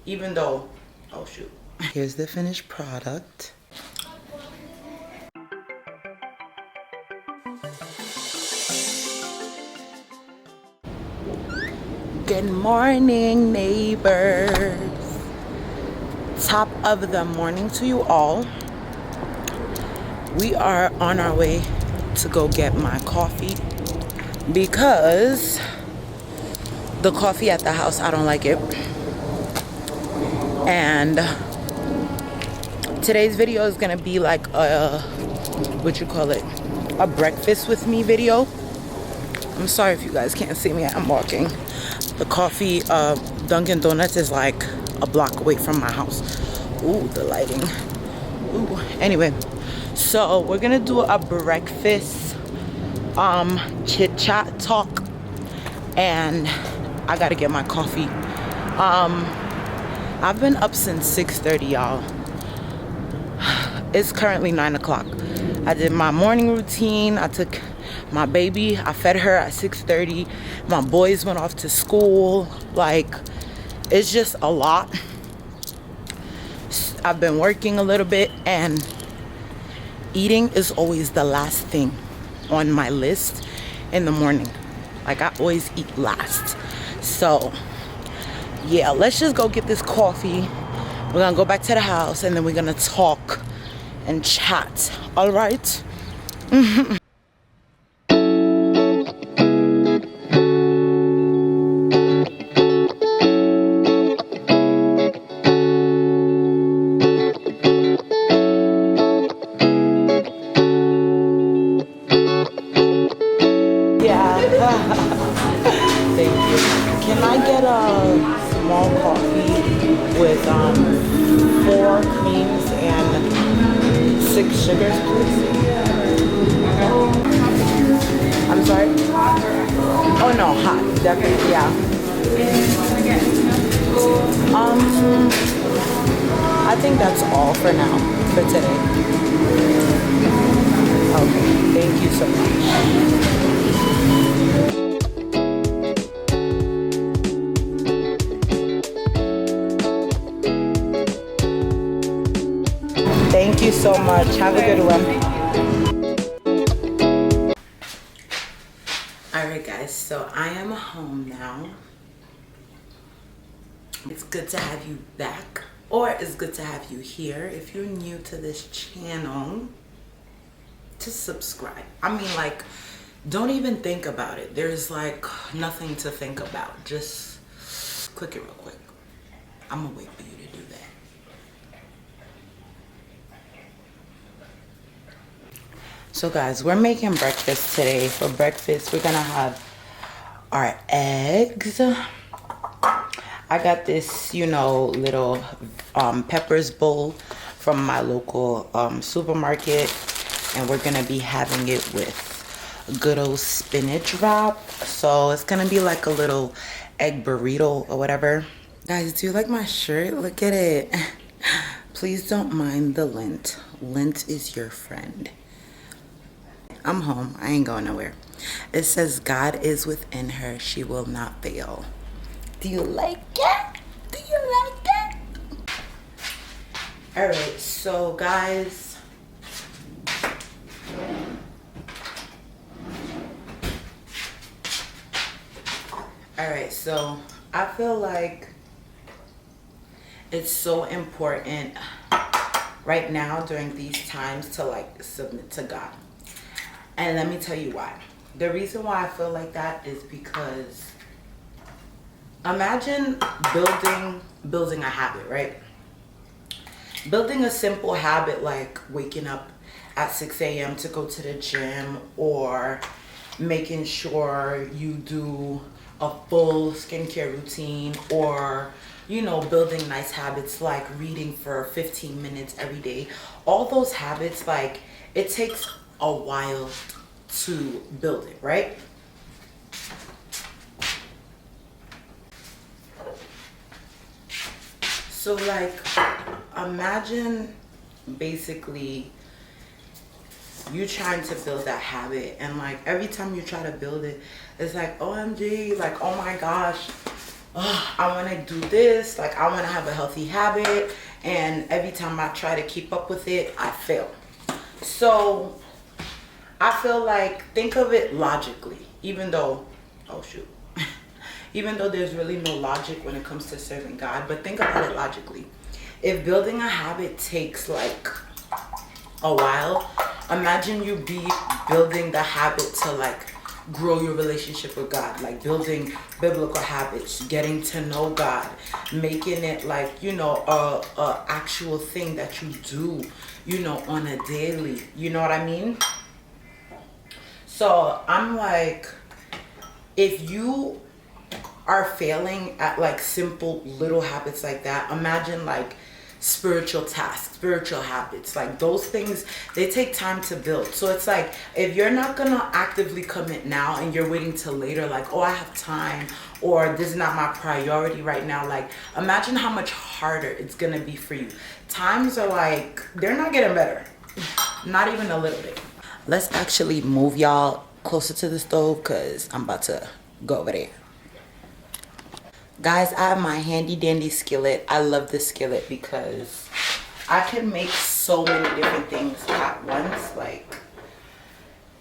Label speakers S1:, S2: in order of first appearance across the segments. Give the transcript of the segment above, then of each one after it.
S1: even though, oh shoot. Here's the finished product. Good morning, neighbors. Top of the morning to you all. We are on our way to go get my coffee because the coffee at the house, I don't like it. And today's video is gonna be like a, what you call it, a breakfast with me video. I'm sorry if you guys can't see me, I'm walking. The coffee, Dunkin' Donuts is like a block away from my house. Ooh, the lighting. Ooh, anyway, so we're gonna do a breakfast, chit chat talk, and I gotta get my coffee. I've been up since 6:30, y'all. It's currently 9 o'clock. I did my morning routine. I took my baby, I fed her at 6:30. My boys went off to school. Like, it's just a lot. I've been working a little bit, and eating is always the last thing on my list in the morning. Like, I always eat last. So yeah, let's just go get this coffee. We're gonna go back to the house, and then we're gonna talk and chat. All right. Thank you. Can I get a small coffee with 4 creams and 6 sugars, please? I'm sorry? Oh no, hot. Definitely, yeah. I think that's all for now, for today. Okay, thank you so much. Thank you so much. Have a good one. Alright guys, so I am home now. It's good to have you back, or it's good to have you here. If you're new to this channel, just subscribe. I mean, like, don't even think about it. There's like nothing to think about. Just click it real quick. I'm gonna wait for you to do that. So guys, we're making breakfast today. For breakfast, we're gonna have our eggs. I got this, you know, little peppers bowl from my local supermarket, and we're gonna be having it with good old spinach wrap. So it's gonna be like a little egg burrito or whatever. Guys, do you like my shirt? Look at it. Please don't mind the lint. Lint is your friend. I'm home. I ain't going nowhere. It says God is within her. She will not fail. Do you like it? Do you like it? Alright, so guys. Alright, so I feel like it's so important right now during these times to like submit to God. And let me tell you why. The reason why I feel like that is because imagine building a habit, right? Building a simple habit like waking up at 6 a.m. to go to the gym, or making sure you do a full skincare routine, or, you know, building nice habits like reading for 15 minutes every day. All those habits, like, it takes a while to build it, right? So like, imagine basically you trying to build that habit, and like every time you try to build it, it's like, OMG, like, oh my gosh, oh, I want to do this, like I want to have a healthy habit, and every time I try to keep up with it, I fail. So I feel like, think of it logically, even though, oh shoot, even though there's really no logic when it comes to serving God, but think about it logically. If building a habit takes like a while, imagine you be building the habit to like grow your relationship with God, like building biblical habits, getting to know God, making it like, you know, a actual thing that you do, you know, on a daily, you know what I mean? So I'm like, if you are failing at like simple little habits like that, imagine like spiritual tasks, spiritual habits, like those things, they take time to build. So it's like, if you're not gonna actively commit now and you're waiting till later, like, oh, I have time, or this is not my priority right now, like imagine how much harder it's gonna be for you. Times are like, they're not getting better, not even a little bit. Let's actually move y'all closer to the stove because I'm about to go over there. Guys, I have my handy dandy skillet. I love this skillet because I can make so many different things at once. Like,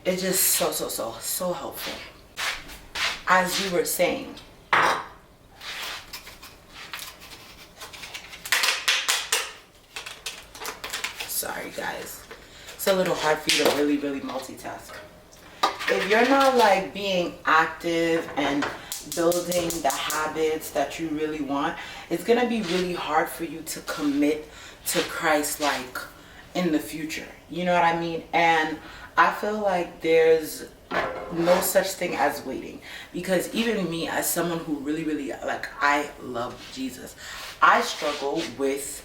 S1: it's just so helpful. As you were saying, sorry guys, it's a little hard for you to really multitask. If you're not like being active and building the habits that you really want, it's gonna be really hard for you to commit to Christ like in the future, you know what I mean? And I feel like there's no such thing as waiting, because even me, as someone who really like, I love Jesus, I struggle with,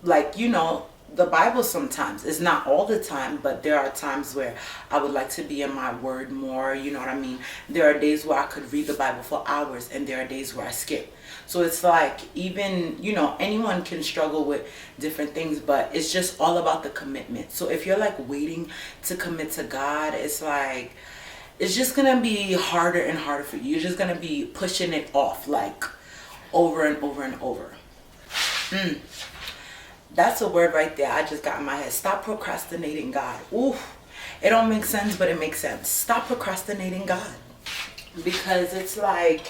S1: like, you know, the Bible sometimes. It's not all the time, but there are times where I would like to be in my word more, you know what I mean? There are days where I could read the Bible for hours, and there are days where I skip. So it's like, even, you know, anyone can struggle with different things, but it's just all about the commitment. So if you're like waiting to commit to God, it's like, it's just gonna be harder and harder for you. You're just gonna be pushing it off like over and over and over. That's a word right there I just got in my head. Stop procrastinating God. Ooh, it don't make sense, but it makes sense. Stop procrastinating God. Because it's like,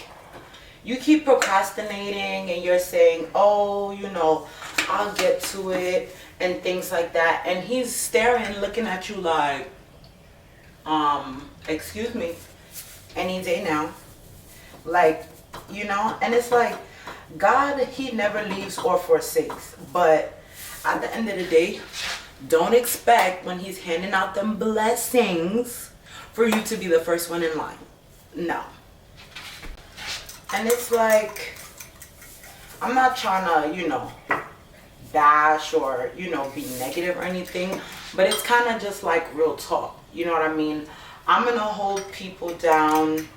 S1: you keep procrastinating and you're saying, oh, you know, I'll get to it and things like that. And he's staring, looking at you like, excuse me, any day now. Like, you know, and it's like, God, he never leaves or forsakes. But at the end of the day, don't expect when he's handing out them blessings for you to be the first one in line. No. And it's like, I'm not trying to, you know, bash or, you know, be negative or anything, but it's kind of just like real talk. You know what I mean? I'm going to hold people down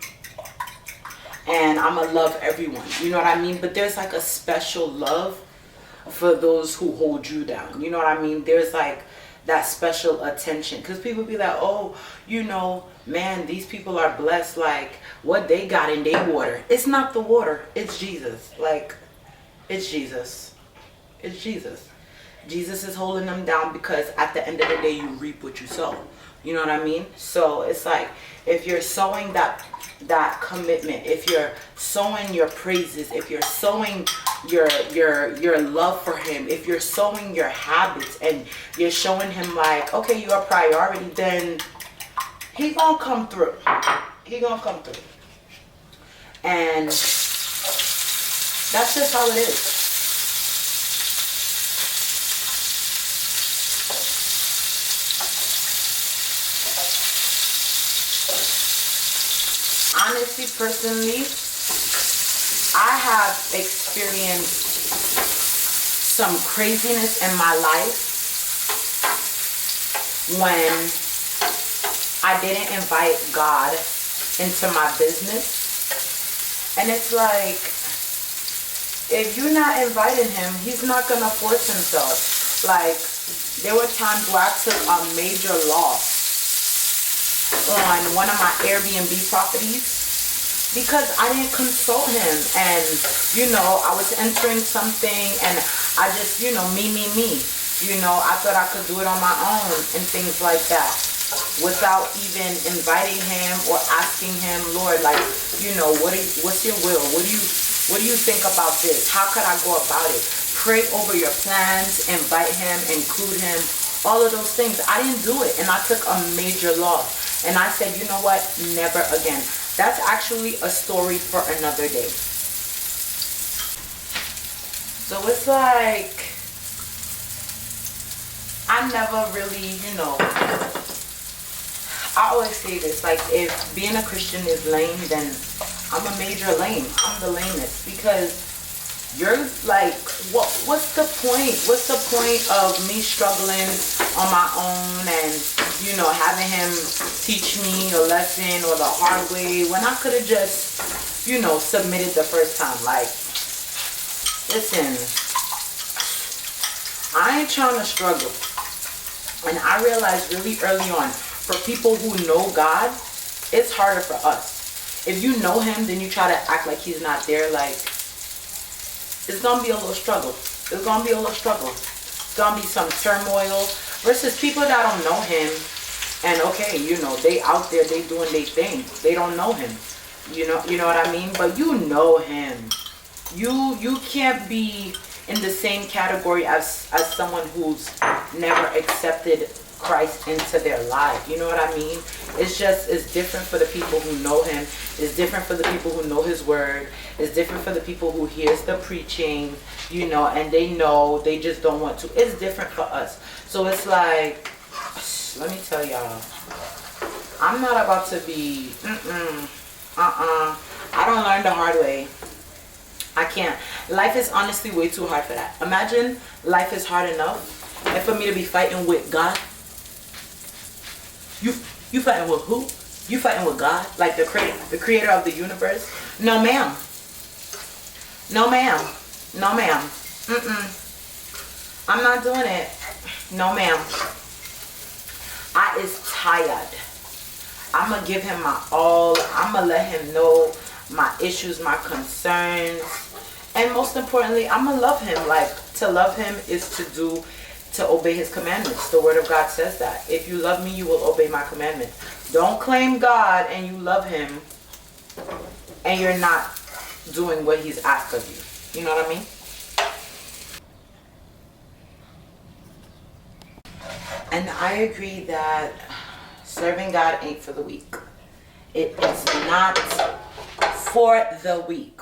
S1: and I'm going to love everyone. You know what I mean? But there's like a special love for those who hold you down. You know what I mean? There's like that special attention, because people be like, oh, you know, man, these people are blessed, like what they got in their water. It's not the water, it's Jesus. Like, it's Jesus. It's Jesus. Jesus is holding them down, because at the end of the day, you reap what you sow. You know what I mean? So it's like, if you're sowing that commitment, if you're sowing your praises, if you're sowing your love for him, if you're sowing your habits and you're showing him like, okay, you're a priority, then he gonna come through. He gonna come through. And that's just how it is. Honestly, personally, I have experienced some craziness in my life when I didn't invite God into my business. And it's like, if you're not inviting him, he's not going to force himself. Like, there were times where I took a major loss on one of my Airbnb properties, because I didn't consult him. And, I was entering something and I just, me. I thought I could do it on my own and things like that without even inviting him or asking him, Lord, like, what's your will? What do you think about this? How could I go about it? Pray over your plans, invite him, include him, all of those things. I didn't do it, and I took a major loss. And I said, you know what? Never again. That's actually a story for another day. So it's like, I never really, I always say this, like, if being a Christian is lame, then I'm a major lame. I'm the lamest, because you're like, what's the point? What's the point of me struggling on my own and, having him teach me a lesson or the hard way when I could have just, submitted the first time? Like, listen, I ain't trying to struggle. And I realized really early on, for people who know God, it's harder for us. If you know him, then you try to act like he's not there. Like, it's going to be a little struggle. It's going to be a little struggle. It's going to be some turmoil. Versus people that don't know him, and okay, they out there, they doing their thing. They don't know him. You know what I mean? But you know him. You can't be in the same category as someone who's never accepted Christ into their life. You know what I mean? It's different for the people who know him. It's different for the people who know his word. It's different for the people who hears the preaching, and they just don't want to. It's different for us. So it's like, let me tell y'all, I'm not about to be, I don't learn the hard way. I can't. Life is honestly way too hard for that. Imagine life is hard enough, and for me to be fighting with God. You fighting with who? You fighting with God? Like the creator of the universe? No, ma'am. No, ma'am. No, ma'am. I'm not doing it. No, ma'am. I is tired. I'm going to give him my all. I'm going to let him know my issues, my concerns. And most importantly, I'm going to love him. Like, to love him is to obey his commandments. The word of God says that. If you love me, you will obey my commandments. Don't claim God and you love him and you're not doing what he's asked of you. You know what I mean? And I agree that serving God ain't for the weak. It is not for the weak.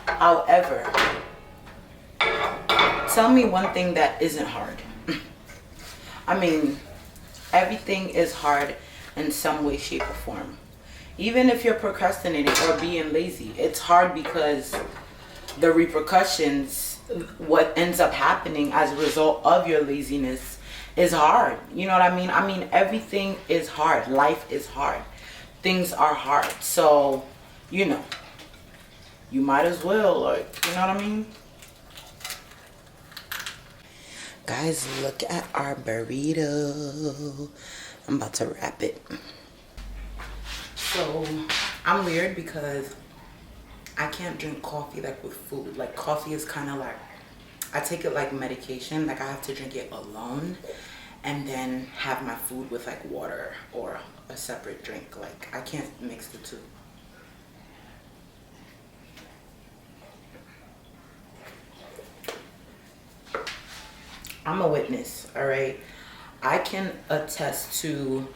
S1: However, tell me one thing that isn't hard. I mean, everything is hard in some way, shape, or form. Even if you're procrastinating or being lazy, it's hard because the repercussions, what ends up happening as a result of your laziness is hard. You know what I mean? I mean, everything is hard. Life is hard. Things are hard. So, you might as well, like, you know what I mean? Guys, look at our burrito. I'm about to wrap it. So, I'm weird because I can't drink coffee like with food. Like, coffee is kind of like, I take it like medication. Like, I have to drink it alone and then have my food with like water or a separate drink. Like, I can't mix the two. I'm a witness, all right? I can attest to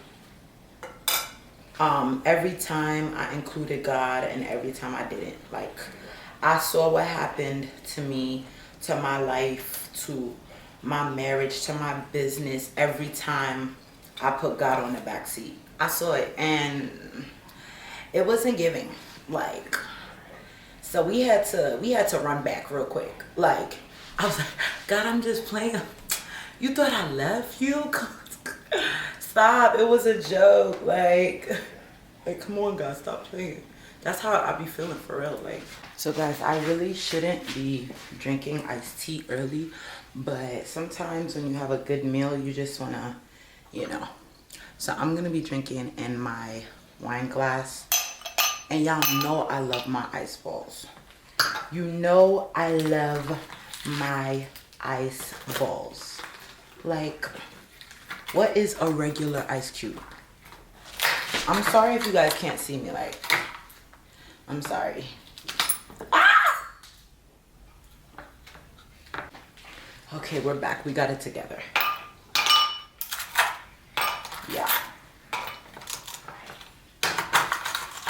S1: every time I included God and every time I didn't. Like, I saw what happened to me, to my life, to my marriage, to my business, every time I put God on the back seat. I saw it, and it wasn't giving. Like, so we had to run back real quick. Like, I was like, God, I'm just playing. You thought I left you? Stop. It was a joke. Like, come on, God, stop playing. That's how I be feeling for real. Like, so guys, I really shouldn't be drinking iced tea early, but sometimes when you have a good meal, you just wanna, So I'm gonna be drinking in my wine glass. And y'all know I love my ice balls. You know I love my ice balls. Like, what is a regular ice cube? I'm sorry if you guys can't see me. Like, I'm sorry. Ah! Okay, we're back. We got it together. Yeah.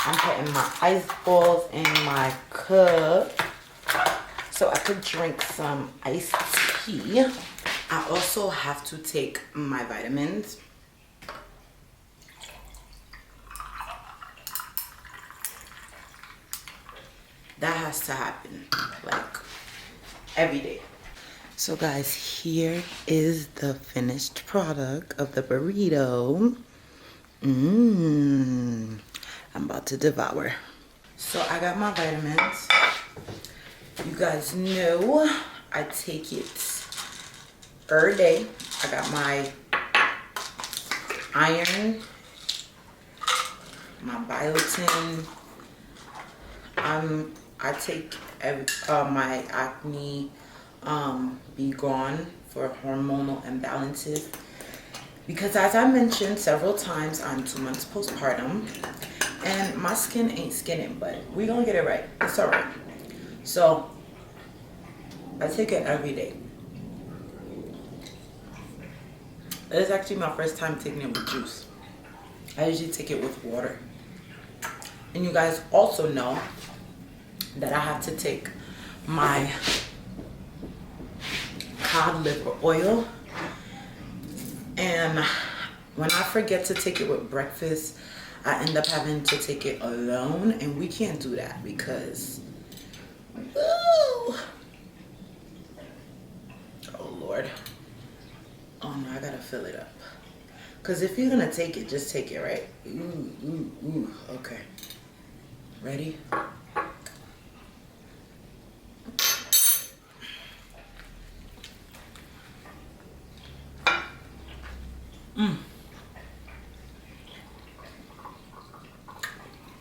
S1: I'm putting my ice balls in my cup so I could drink some iced tea. I also have to take my vitamins. That has to happen, like, every day. So guys, here is the finished product of the burrito. I'm about to devour. So I got my vitamins. You guys know I take it every day. I got my iron, my biotin. I take my acne be gone for hormonal imbalances, because as I mentioned several times, I'm 2 months postpartum and my skin ain't skinning, but we gonna get it right. It's all right. So I take it every day. It's actually my first time taking it with juice. I usually take it with water. And you guys also know that I have to take my cod liver oil, and when I forget to take it with breakfast, I end up having to take it alone, and we can't do that because, ooh, oh Lord, oh no, I gotta fill it up, because if you're gonna take it, just take it, right? Ooh, okay, ready?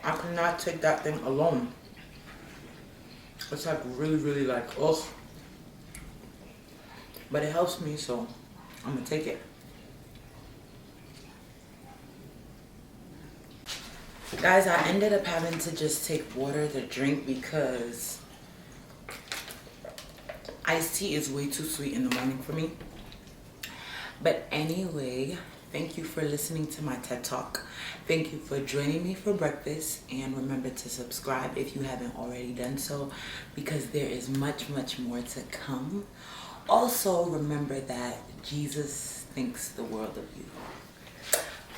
S1: I cannot take that thing alone. It's like really like, oh. But it helps me, so I'm gonna take it. Guys, I ended up having to just take water to drink because iced tea is way too sweet in the morning for me. But anyway, thank you for listening to my TED Talk. Thank you for joining me for breakfast. And remember to subscribe if you haven't already done so, because there is much more to come. Also, remember that Jesus thinks the world of you.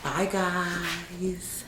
S1: Bye, guys.